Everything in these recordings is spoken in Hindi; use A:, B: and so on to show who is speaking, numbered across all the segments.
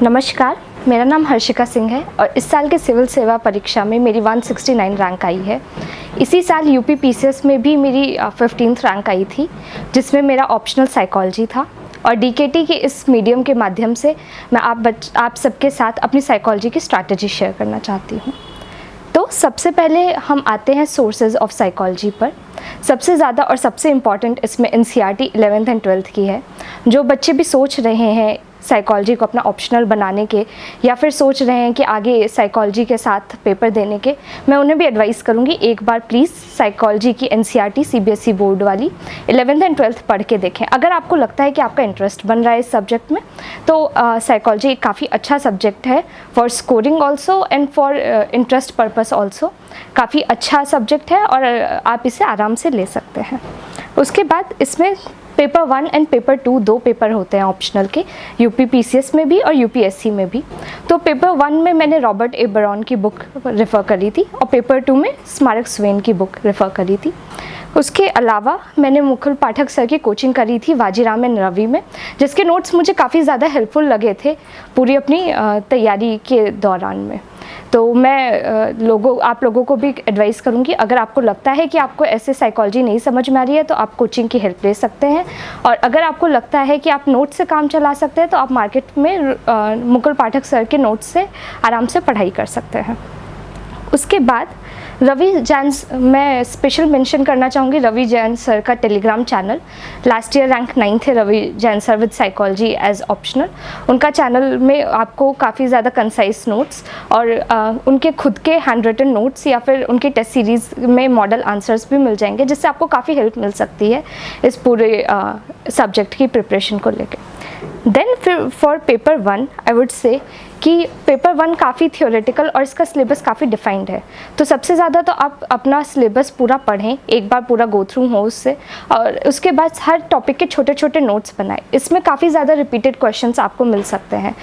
A: नमस्कार, मेरा नाम हर्षिका सिंह है और इस साल के सिविल सेवा परीक्षा में मेरी 169 रैंक आई है। इसी साल यूपी पीसीएस में भी मेरी 15th रैंक आई थी, जिसमें मेरा ऑप्शनल साइकोलॉजी था। और डीकेटी के इस मीडियम के माध्यम से मैं आप सबके साथ अपनी साइकोलॉजी की स्ट्रैटेजी शेयर करना चाहती हूँ। तो सबसे पहले हम आते हैं सोर्सेज ऑफ साइकोलॉजी पर। सबसे ज़्यादा और सबसे इम्पॉर्टेंट इसमें एनसीईआरटी 11th एंड 12th की है। जो बच्चे भी सोच रहे हैं साइकोलॉजी को अपना ऑप्शनल बनाने के, या फिर सोच रहे हैं कि आगे साइकोलॉजी के साथ पेपर देने के, मैं उन्हें भी एडवाइस करूंगी एक बार प्लीज़ साइकोलॉजी की एनसीईआरटी सीबीएसई बोर्ड वाली 11th एंड 12th पढ़ के देखें। अगर आपको लगता है कि आपका इंटरेस्ट बन रहा है इस सब्जेक्ट में, तो साइकोलॉजी काफ़ी अच्छा सब्जेक्ट है for scoring also and for interest purpose also. काफ़ी अच्छा सब्जेक्ट है और आप इसे आराम से ले सकते हैं। उसके बाद इसमें पेपर 1 एंड पेपर 2 दो पेपर होते हैं ऑप्शनल के, यूपी पीसीएस में भी और यूपीएससी में भी। तो पेपर 1 में मैंने रॉबर्ट ए बरॉन की बुक रेफ़र करी थी और पेपर 2 में स्मारक स्वेन की बुक रेफ़र करी थी। उसके अलावा मैंने मुकुल पाठक सर की कोचिंग करी थी वाजीराम एंड रवि में, जिसके नोट्स मुझे काफ़ी ज़्यादा हेल्पफुल लगे थे पूरी अपनी तैयारी के दौरान में। तो मैं आप लोगों को भी एडवाइस करूंगी, अगर आपको लगता है कि आपको ऐसे साइकोलॉजी नहीं समझ में आ रही है तो आप कोचिंग की हेल्प ले सकते हैं। और अगर आपको लगता है कि आप नोट्स से काम चला सकते हैं तो आप मार्केट में मुकुल पाठक सर के नोट्स से आराम से पढ़ाई कर सकते हैं। उसके बाद रवि जैन, मैं स्पेशल मेंशन करना चाहूँगी रवि जैन सर का Telegram channel. Last year rank 9 थे Ravi Jain sir with psychology as optional. उनका चैनल में आपको काफ़ी ज़्यादा कंसाइज नोट्स और उनके खुद के हैंड रिटन नोट्स या फिर उनके टेस्ट सीरीज़ में मॉडल आंसर्स भी मिल जाएंगे, जिससे आपको काफ़ी हेल्प मिल सकती है इस पूरे सब्जेक्ट की प्रिपरेशन को लेकर। देन फिर for paper 1 I would say कि पेपर 1 काफ़ी थियोरेटिकल और इसका सिलेबस काफ़ी डिफाइंड है। तो सबसे ज़्यादा तो आप अपना सिलेबस पूरा पढ़ें, एक बार पूरा गो थ्रू हो उससे, और उसके बाद हर टॉपिक के छोटे छोटे नोट्स बनाएं। इसमें काफ़ी ज़्यादा रिपीटेड क्वेश्चंस आपको मिल सकते हैं।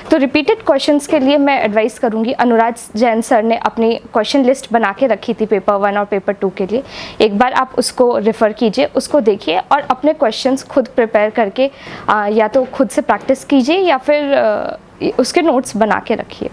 A: तो रिपीटेड क्वेश्चंस के लिए मैं एडवाइस करूंगी, अनुराग जैन सर ने अपनी क्वेश्चन लिस्ट बना के रखी थी पेपर 1 और पेपर 2 के लिए। एक बार आप उसको रेफ़र कीजिए, उसको देखिए और अपने क्वेश्चंस खुद प्रिपेयर करके या तो खुद से प्रैक्टिस कीजिए या फिर उसके नोट्स बना के रखिए।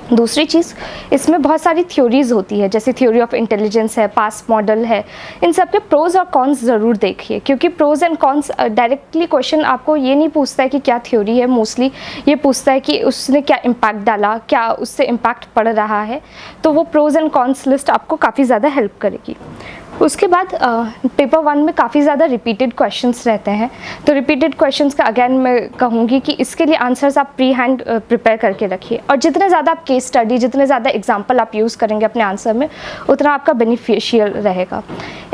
A: दूसरी चीज़, इसमें बहुत सारी थ्योरीज़ होती है, जैसे थ्योरी ऑफ इंटेलिजेंस है, पास मॉडल है। इन सब के प्रोज और कॉन्स ज़रूर देखिए, क्योंकि pros and cons directly question आपको ये नहीं पूछता है कि क्या थ्योरी है, मोस्टली ये पूछता है कि उसने क्या इम्पैक्ट डाला, क्या उससे इम्पैक्ट पड़ रहा है। तो वो प्रोज एंड कॉन्स लिस्ट आपको काफ़ी ज़्यादा हेल्प करेगी। उसके बाद पेपर 1 में काफ़ी ज़्यादा रिपीटेड क्वेश्चंस रहते हैं। तो रिपीटेड क्वेश्चंस का अगेन मैं कहूँगी कि इसके लिए आंसर्स आप प्री हैंड प्रिपेयर करके रखिए, और जितने ज़्यादा आप केस स्टडी, जितने ज़्यादा एग्जांपल आप यूज़ करेंगे अपने आंसर में, उतना आपका बेनिफिशियल रहेगा।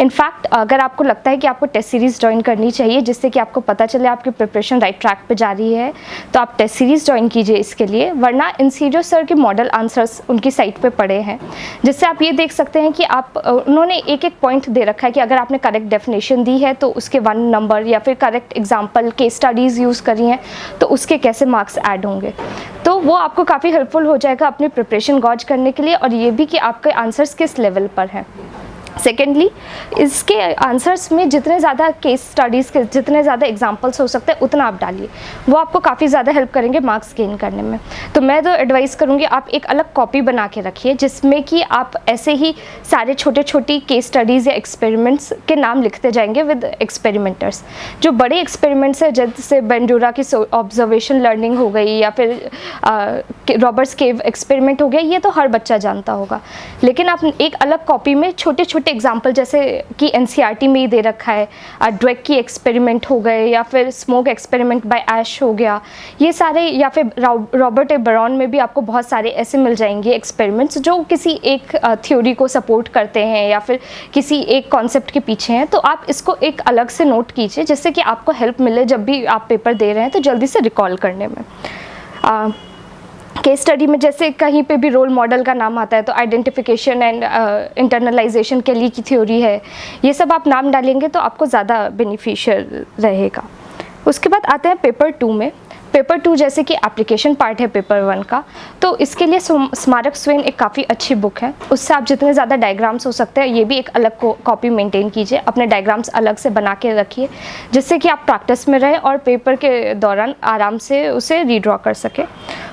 A: इनफैक्ट अगर आपको लगता है कि आपको टेस्ट सीरीज़ ज्वाइन करनी चाहिए जिससे कि आपको पता चले आपकी प्रिपरेशन राइट ट्रैक पर जा रही है, तो आप टेस्ट सीरीज़ ज्वाइन कीजिए इसके लिए। वरना इंसीरियर सर के मॉडल आंसर्स उनकी साइट पर पड़े हैं, जिससे आप ये देख सकते हैं कि आप उन्होंने एक एक पॉइंट दे रखा है कि अगर आपने करेक्ट डेफिनेशन दी है तो उसके 1 नंबर, या फिर correct example case studies use करी हैं तो उसके कैसे मार्क्स ऐड होंगे। तो वो आपको काफ़ी हेल्पफुल हो जाएगा अपनी प्रिपरेशन गॉज करने के लिए, और ये भी कि आपके आंसर्स किस लेवल पर हैं। सेकेंडली, इसके आंसर्स में जितने ज़्यादा केस स्टडीज़ के, जितने ज़्यादा एग्जांपल्स हो सकते हैं उतना आप डालिए, वो आपको काफ़ी ज़्यादा हेल्प करेंगे मार्क्स गेन करने में। तो मैं तो एडवाइस करूँगी आप एक अलग कॉपी बना के रखिए, जिसमें कि आप ऐसे ही सारे छोटे छोटी केस स्टडीज़ या एक्सपेरिमेंट्स के नाम लिखते जाएंगे विद एक्सपेरिमेंटर्स। जो बड़े एक्सपेरिमेंट्स हैं, जैसे बेंडूरा की ऑब्जर्वेशन लर्निंग हो गई, या फिर रॉबर्ट्स केव एक्सपेरिमेंट हो गया, ये तो हर बच्चा जानता होगा। लेकिन आप एक अलग कॉपी में छोटे छोटे एग्जाम्पल, जैसे कि एनसीईआरटी में ही दे रखा है, ड्वेक की एक्सपेरिमेंट हो गए, या फिर स्मोक एक्सपेरिमेंट बाय ऐश हो गया, ये सारे, या फिर रॉबर्ट ए बरॉन में भी आपको बहुत सारे ऐसे मिल जाएंगे एक्सपेरिमेंट्स जो किसी एक थ्योरी को सपोर्ट करते हैं या फिर किसी एक कॉन्सेप्ट के पीछे हैं। तो आप इसको एक अलग से नोट कीजिए, जिससे कि आपको हेल्प मिले जब भी आप पेपर दे रहे हैं तो जल्दी से रिकॉल करने में। केस स्टडी में जैसे कहीं पे भी रोल मॉडल का नाम आता है तो आइडेंटिफिकेशन एंड इंटरनलाइजेशन केली की थ्योरी है, ये सब आप नाम डालेंगे तो आपको ज़्यादा बेनिफिशियल रहेगा। उसके बाद आते हैं पेपर 2 में। पेपर 2 जैसे कि एप्लीकेशन पार्ट है पेपर 1 का, तो इसके लिए स्मारक स्वेन एक काफ़ी अच्छी बुक है। उससे आप जितने ज़्यादा डायग्राम्स हो सकते हैं, ये भी एक अलग कॉपी मेंटेन कीजिए, अपने डायग्राम्स अलग से बना के रखिए, जिससे कि आप प्रैक्टिस में रहें और पेपर के दौरान आराम से उसे रीड्रॉ कर सकें।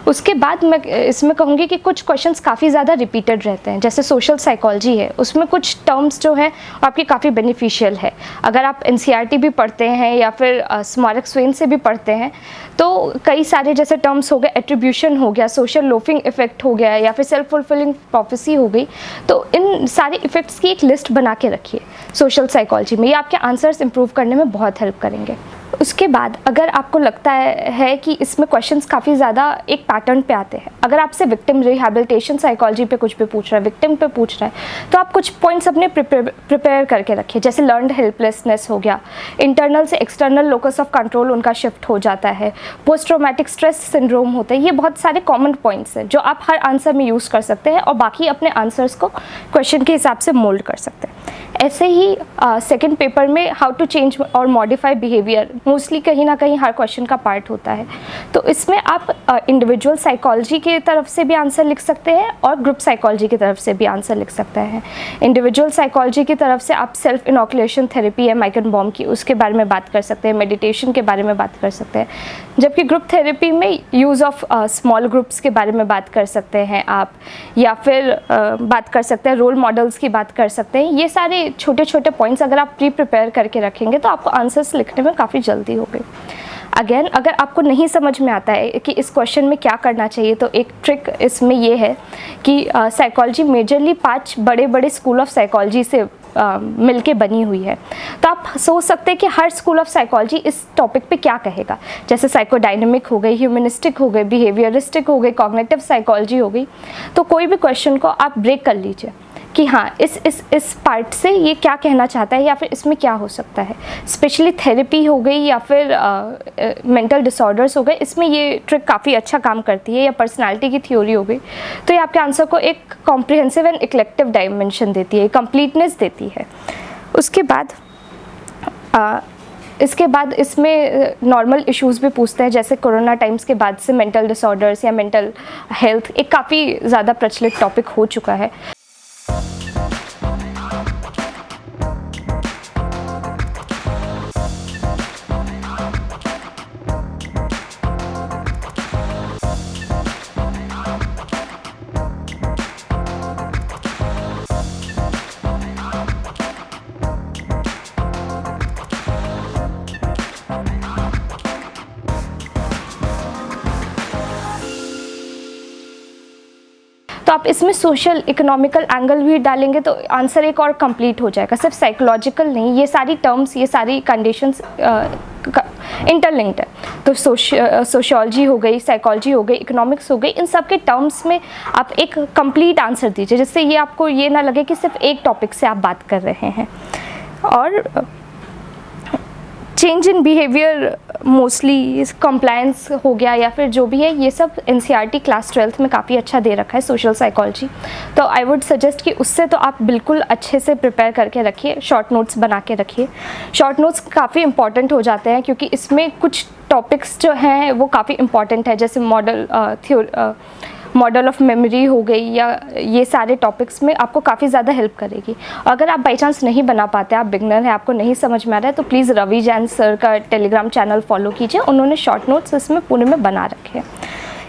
A: उसके बाद मैं इसमें कहूँगी कि कुछ क्वेश्चंस काफ़ी ज़्यादा रिपीटेड रहते हैं, जैसे सोशल साइकोलॉजी है, उसमें कुछ टर्म्स जो हैं आपकी काफ़ी बेनिफिशियल है। अगर आप एनसीईआरटी भी पढ़ते हैं या फिर स्मारक स्वेन से भी पढ़ते हैं, तो कई सारे जैसे टर्म्स हो गए, एट्रीब्यूशन हो गया, सोशल लोफिंग इफेक्ट हो गया, या फिर सेल्फ फुलफिलिंग प्रोफेसी हो गई, तो इन सारे इफेक्ट्स की एक लिस्ट बना के रखिए सोशल साइकोलॉजी में। ये आपके आंसर्स इंप्रूव करने में बहुत हेल्प करेंगे। उसके बाद अगर आपको लगता है कि इसमें क्वेश्चंस काफ़ी ज़्यादा एक पैटर्न पे आते हैं, अगर आपसे विक्टिम रिहैबिलिटेशन साइकोलॉजी पे कुछ भी पूछ रहा है, विक्टिम पे पूछ रहा है, तो आप कुछ पॉइंट्स अपने प्रिपेयर करके रखिए, जैसे लर्नड हेल्पलेसनेस हो गया, इंटरनल से एक्सटर्नल लोकस ऑफ कंट्रोल उनका शिफ्ट हो जाता है, पोस्ट ट्रॉमेटिक स्ट्रेस सिंड्रोम होता है। ये बहुत सारे कॉमन पॉइंट्स हैं जो आप हर आंसर में यूज़ कर सकते हैं और बाकी अपने आंसर्स को क्वेश्चन के हिसाब से मोल्ड कर सकते हैं। ऐसे ही सेकेंड पेपर में हाउ टू चेंज और मॉडिफाई बिहेवियर मोस्टली कहीं ना कहीं हर क्वेश्चन का पार्ट होता है, तो इसमें आप इंडिविजुअल साइकोलॉजी की तरफ से भी आंसर लिख सकते हैं और ग्रुप साइकोलॉजी की तरफ से भी आंसर लिख सकते हैं। इंडिविजुअल साइकोलॉजी की तरफ से आप सेल्फ इनोकुलेशन थेरेपी है माइकनबॉम की, उसके बारे में बात कर सकते हैं, मेडिटेशन के बारे में बात कर सकते हैं, जबकि ग्रुप थेरेपी में यूज़ ऑफ स्मॉल ग्रुप्स के बारे में बात कर सकते हैं आप, या फिर बात कर सकते हैं रोल मॉडल्स की बात कर सकते हैं। ये सारे छोटे छोटे पॉइंट्स अगर आप प्रिपेयर करके रखेंगे तो आपको आंसर्स लिखने में काफ़ी जल्दी होगी। अगेन अगर आपको नहीं समझ में आता है कि इस क्वेश्चन में क्या करना चाहिए, तो एक ट्रिक इसमें ये है कि साइकोलॉजी मेजरली 5 बड़े बड़े स्कूल ऑफ साइकोलॉजी से मिलके बनी हुई है, तो आप सोच सकते हैं कि हर स्कूल ऑफ साइकोलॉजी इस टॉपिक पे क्या कहेगा। जैसे साइकोडायनेमिक हो गई, ह्यूमनिस्टिक हो गई, बिहेवियरिस्टिक हो गई, कॉग्निटिव साइकोलॉजी हो गई, तो कोई भी क्वेश्चन को आप ब्रेक कर लीजिए कि हाँ इस पार्ट से ये क्या कहना चाहता है या फिर इसमें क्या हो सकता है। स्पेशली थेरेपी हो गई या फिर मेंटल डिसऑर्डर्स हो गए, इसमें ये ट्रिक काफ़ी अच्छा काम करती है, या पर्सनालिटी की थ्योरी हो गई, तो ये आपके आंसर को एक कॉम्प्रिहेंसिव एंड इक्लेक्टिव डायमेंशन देती है, कंप्लीटनेस देती है। उसके बाद इसके बाद इसमें नॉर्मल इश्यूज़ भी पूछते हैं, जैसे कोरोना टाइम्स के बाद से मेंटल डिसऑर्डर्स या मेंटल हेल्थ एक काफ़ी ज़्यादा प्रचलित टॉपिक हो चुका है। तो आप इसमें सोशल इकोनॉमिकल एंगल भी डालेंगे तो आंसर एक और कंप्लीट हो जाएगा, सिर्फ साइकोलॉजिकल नहीं, ये सारी टर्म्स, ये सारी कंडीशंस इंटरलिंक्ड है। तो सोशियोलॉजी हो गई, साइकोलॉजी हो गई, इकोनॉमिक्स हो गई, इन सब के टर्म्स में आप एक कंप्लीट आंसर दीजिए, जिससे ये आपको ये ना लगे कि सिर्फ एक टॉपिक से आप बात कर रहे हैं। और change in behaviour mostly compliance हो गया या फिर जो भी है, ये सब एनसीईआरटी क्लास 12th में काफ़ी अच्छा दे रखा है सोशल साइकोलॉजी, तो आई वुड सजेस्ट कि उससे तो आप बिल्कुल अच्छे से प्रिपेयर करके रखिए, शॉर्ट नोट्स बना के रखिए। शॉर्ट नोट्स काफ़ी इंपॉर्टेंट हो जाते हैं क्योंकि इसमें कुछ टॉपिक्स जो हैं वो काफ़ी इंपॉर्टेंट है, जैसे मॉडल ऑफ मेमोरी हो गई, या ये सारे टॉपिक्स में आपको काफ़ी ज़्यादा हेल्प करेगी। अगर आप बाई चांस नहीं बना पाते, आप बिगनर हैं, आपको नहीं समझ में आ रहा है, तो प्लीज़ रवि जैन सर का टेलीग्राम चैनल फॉलो कीजिए, उन्होंने शॉर्ट नोट्स इसमें पूरे में बना रखे हैं।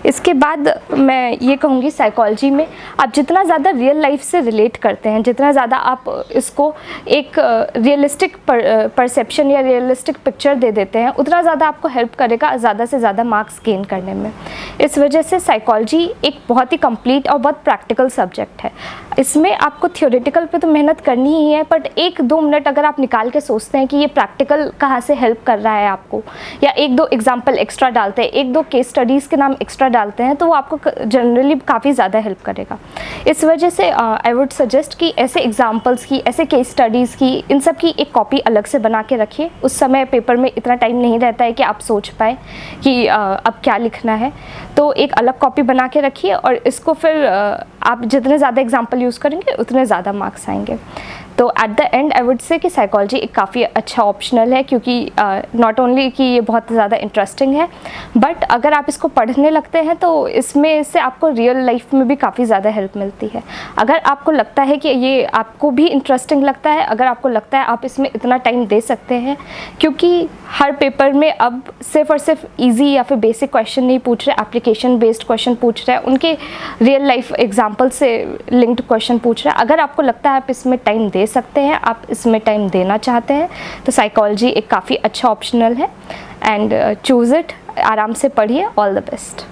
A: इसके बाद मैं ये कहूँगी साइकोलॉजी में आप जितना ज़्यादा रियल लाइफ से रिलेट करते हैं, जितना ज़्यादा आप इसको एक रियलिस्टिक परसेप्शन या रियलिस्टिक पिक्चर दे देते हैं, उतना ज़्यादा आपको हेल्प करेगा ज़्यादा से ज़्यादा मार्क्स गेन करने में। इस वजह से साइकोलॉजी एक बहुत ही कंप्लीट और बहुत प्रैक्टिकल सब्जेक्ट है। इसमें आपको थियोरेटिकल पे तो मेहनत करनी ही है, बट 1-2 मिनट अगर आप निकाल के सोचते हैं कि ये प्रैक्टिकल कहाँ से हेल्प कर रहा है आपको, या 1-2 एग्जाम्पल एक्स्ट्रा डालते हैं, 1-2 केस स्टडीज़ के नाम एक्स्ट्रा डालते हैं तो वो आपको जनरली काफ़ी ज़्यादा हेल्प करेगा। इस वजह से आई वुड सजेस्ट कि ऐसे एग्जाम्पल्स की, ऐसे केस स्टडीज़ की, इन सब की एक कॉपी अलग से बना के रखिए। उस समय पेपर में इतना टाइम नहीं रहता है कि आप सोच पाए कि अब क्या लिखना है, तो एक अलग कॉपी बना के रखिए और इसको फिर आप जितने ज़्यादा एग्जाम्पल यूज़ करेंगे उतने ज़्यादा मार्क्स आएंगे। तो at the and I would say कि साइकोलॉजी एक काफ़ी अच्छा ऑप्शनल है, क्योंकि नॉट ओनली कि ये बहुत ज़्यादा इंटरेस्टिंग है, बट अगर आप इसको पढ़ने लगते हैं तो इसमें से आपको रियल लाइफ में भी काफ़ी ज़्यादा हेल्प मिलती है। अगर आपको लगता है कि ये आपको भी इंटरेस्टिंग लगता है, अगर आपको लगता है आप इसमें इतना टाइम दे सकते हैं, क्योंकि हर पेपर में अब सिर्फ और सिर्फ ईजी या फिर बेसिक क्वेश्चन नहीं पूछ रहे, एप्लीकेशन बेस्ड क्वेश्चन पूछ रहे हैं, उनके रियल लाइफ एग्जाम्पल से लिंक्ड क्वेश्चन पूछ रहे हैं। अगर आपको लगता है आप इसमें टाइम दे सकते हैं, आप इसमें टाइम देना चाहते हैं, तो साइकोलॉजी एक काफ़ी अच्छा ऑप्शनल है एंड चूज़ इट। आराम से पढ़िए। All the best.